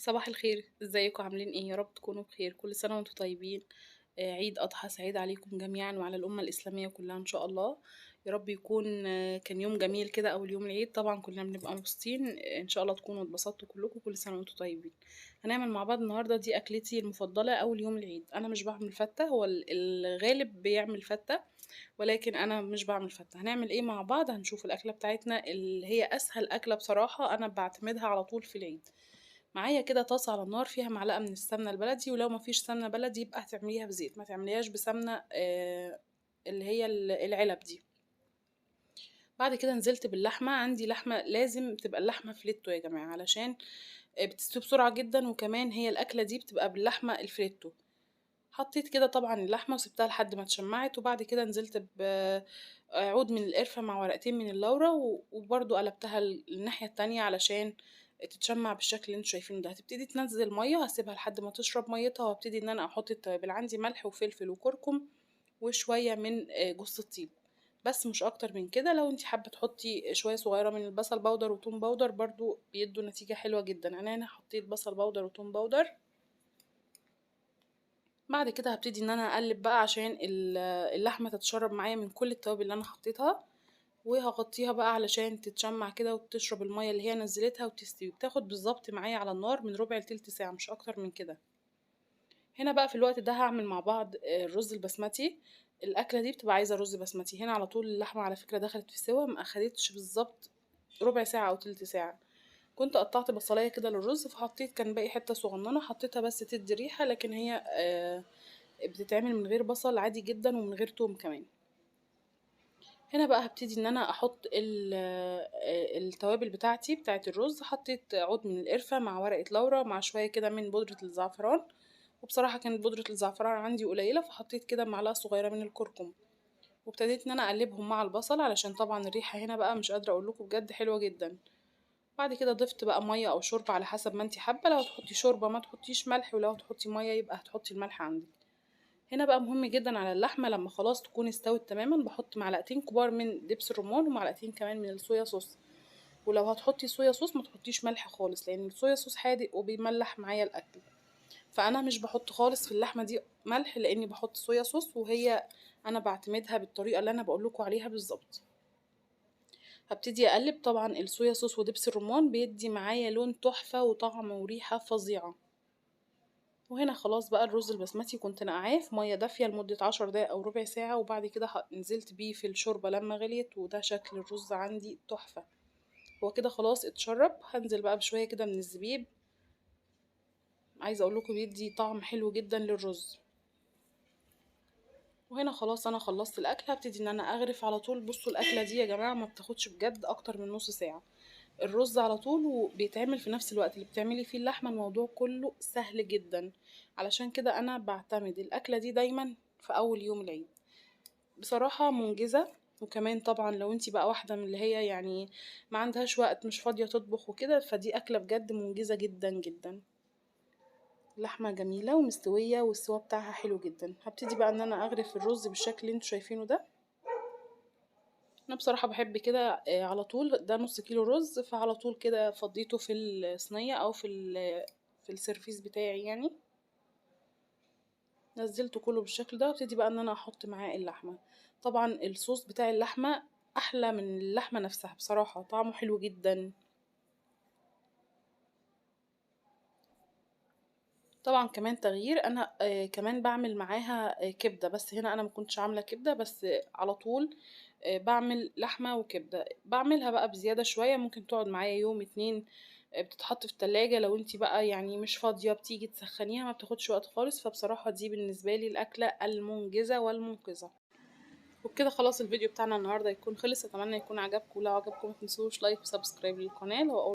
صباح الخير، ازيكم عاملين ايه؟ يا رب تكونوا بخير. كل سنة وانتم طيبين. عيد أضحى سعيد عليكم جميعا وعلى الأمة الإسلامية كلها إن شاء الله. يا رب يكون كان يوم جميل كده أول يوم العيد. طبعا كلنا بنبقى مبسوطين. إن شاء الله تكونوا اتبسطتوا كلكم. كل سنة وانتم طيبين. هنعمل مع بعض النهاردة دي أكلتي المفضلة أول يوم العيد. أنا مش بعمل فتة، هو الغالب بيعمل فتة، ولكن أنا مش بعمل فتة. هنعمل ايه مع بعض؟ هنشوف الأكلة بتاعتنا اللي هي أسهل أكلة بصراحة، أنا بعتمدها على طول في العيد. معايا كده طاسة على النار فيها معلقة من السمنة البلدي، ولو ما فيش سمنة بلدي يبقى هتعمليها بزيت، ما تعمليهاش بسمنة اللي هي العلب دي. بعد كده نزلت باللحمة. عندي لحمة، لازم تبقى اللحمة فليتو يا جماعة، علشان بتستوي بسرعة جدا، وكمان هي الأكلة دي بتبقى باللحمة الفريتو. حطيت كده طبعا اللحمة وسبتها لحد ما اتشمعت، وبعد كده نزلت بعود من القرفة مع ورقتين من اللورة، وبرضو قلبتها الناحية التانية علشان تتشمع بالشكل اللي انتوا شايفينه ده. هتبتدي تنزل مية، هسيبها لحد ما تشرب ميتها، وابتدي ان انا احط التوابل. عندي ملح وفلفل وكركم وشوية من جوز الطيب، بس مش اكتر من كده. لو انت حابة تحطي شوية صغيرة من البصل بودر وتوم بودر برضو بيدوا نتيجة حلوة جدا. انا هنا حطيت بصل بودر وتوم بودر. بعد كده هبتدي ان انا اقلب بقى عشان اللحمه تتشرب معايا من كل التوابل اللي انا حطيتها، وهغطيها بقى علشان تتشمع كده وتشرب الميه اللي هي نزلتها وتستوي. بتاخد بالظبط معايا على النار من ربع لتلت ساعه، مش اكتر من كده. هنا بقى في الوقت ده هعمل مع بعض الرز البسمتي. الاكله دي بتبقى عايزه رز بسمتي. هنا على طول اللحمه على فكره دخلت في سوا، ما اخدتش بالظبط ربع ساعه او تلت ساعه. كنت قطعت بصلايه كده للرز، فحطيت كان باقي حته صغننه حطيتها بس تدي ريحه، لكن هي بتتعمل من غير بصل عادي جدا ومن غير توم كمان. هنا بقى هبتدي ان انا احط التوابل بتاعتي بتاعت الرز. حطيت عود من القرفة مع ورقة لورا مع شوية كده من بودرة الزعفران، وبصراحة كانت بودرة الزعفران عندي قليلة فحطيت كده معلقة صغيرة من الكركم. وابتديت ان انا اقلبهم مع البصل علشان طبعا الريحة هنا بقى مش قادرة اقول لكم بجد حلوة جدا. بعد كده ضفت بقى مية او شوربة على حسب ما انتي حابة. لو هتحطي شوربة ما تحطيش ملح، ولو هتحطي مية يبقى هتحطي الملح عندك. هنا بقى مهم جدا على اللحمة لما خلاص تكون استوت تماما، بحط معلقتين كبار من دبس الرمان ومعلقتين كمان من الصويا صوص. ولو هتحطي صويا صوص ما تحطيش ملح خالص، لان الصويا صوص حادق وبيملح معايا الاكل. فانا مش بحط خالص في اللحمة دي ملح، لاني بحط صويا صوص، وهي انا بعتمدها بالطريقة اللي انا بقولكوا عليها بالظبط. هبتدي اقلب. طبعا الصويا صوص ودبس الرمان بيدي معايا لون تحفة وطعم وريحة فظيعة. وهنا خلاص بقى الرز البسمتي كنت نقعاه في ميه دافيه لمده 10 دقايق او ربع ساعه، وبعد كده نزلت بيه في الشوربه لما غليت، وده شكل الرز عندي تحفه. هو كده خلاص اتشرب. هنزل بقى بشويه كده من الزبيب. عايزه اقول لكم بيدي طعم حلو جدا للرز. وهنا خلاص انا خلصت الاكل. هبتدي ان انا اغرف على طول. بصوا الاكله دي يا جماعه ما بتاخدش بجد اكتر من نص ساعه. الرز على طول وبيتعمل في نفس الوقت اللي بتعملي فيه اللحمه. الموضوع كله سهل جدا، علشان كده انا بعتمد الاكله دي دايما في اول يوم العيد. بصراحه منجزه. وكمان طبعا لو انتي بقى واحده من اللي هي يعني ما عندهاش وقت، مش فاضيه تطبخ وكده، فدي اكله بجد منجزه جدا جدا. لحمه جميله ومستويه والسوا بتاعها حلو جدا. هبتدي بقى ان انا اغرف الرز بالشكل اللي انتوا شايفينه ده. انا بصراحة بحب كده على طول. ده نص كيلو رز، فعلى طول كده فضيته في الصينية او في السيرفيس بتاعي يعني. نزلته كله بالشكل ده، وابتدي بقى ان انا احط معاه اللحمة. طبعا الصوص بتاع اللحمة احلى من اللحمة نفسها، بصراحة طعمه حلو جدا. طبعا كمان تغيير انا كمان بعمل معاها كبده، بس هنا انا ما كنتش عامله كبده بس على طول. بعمل لحمه وكبده، بعملها بقى بزياده شويه، ممكن تقعد معايا يوم اتنين. بتتحط في التلاجة لو انتي بقى يعني مش فاضيه، بتيجي تسخنيها ما بتاخدش وقت خالص. فبصراحه دي بالنسبه لي الاكله المنجزه والمنقذه. وبكده خلاص الفيديو بتاعنا النهارده يكون خلص. اتمنى يكون عجبكم. لو عجبكم ما تنسوش لايك وسبسكرايب للقناه. لو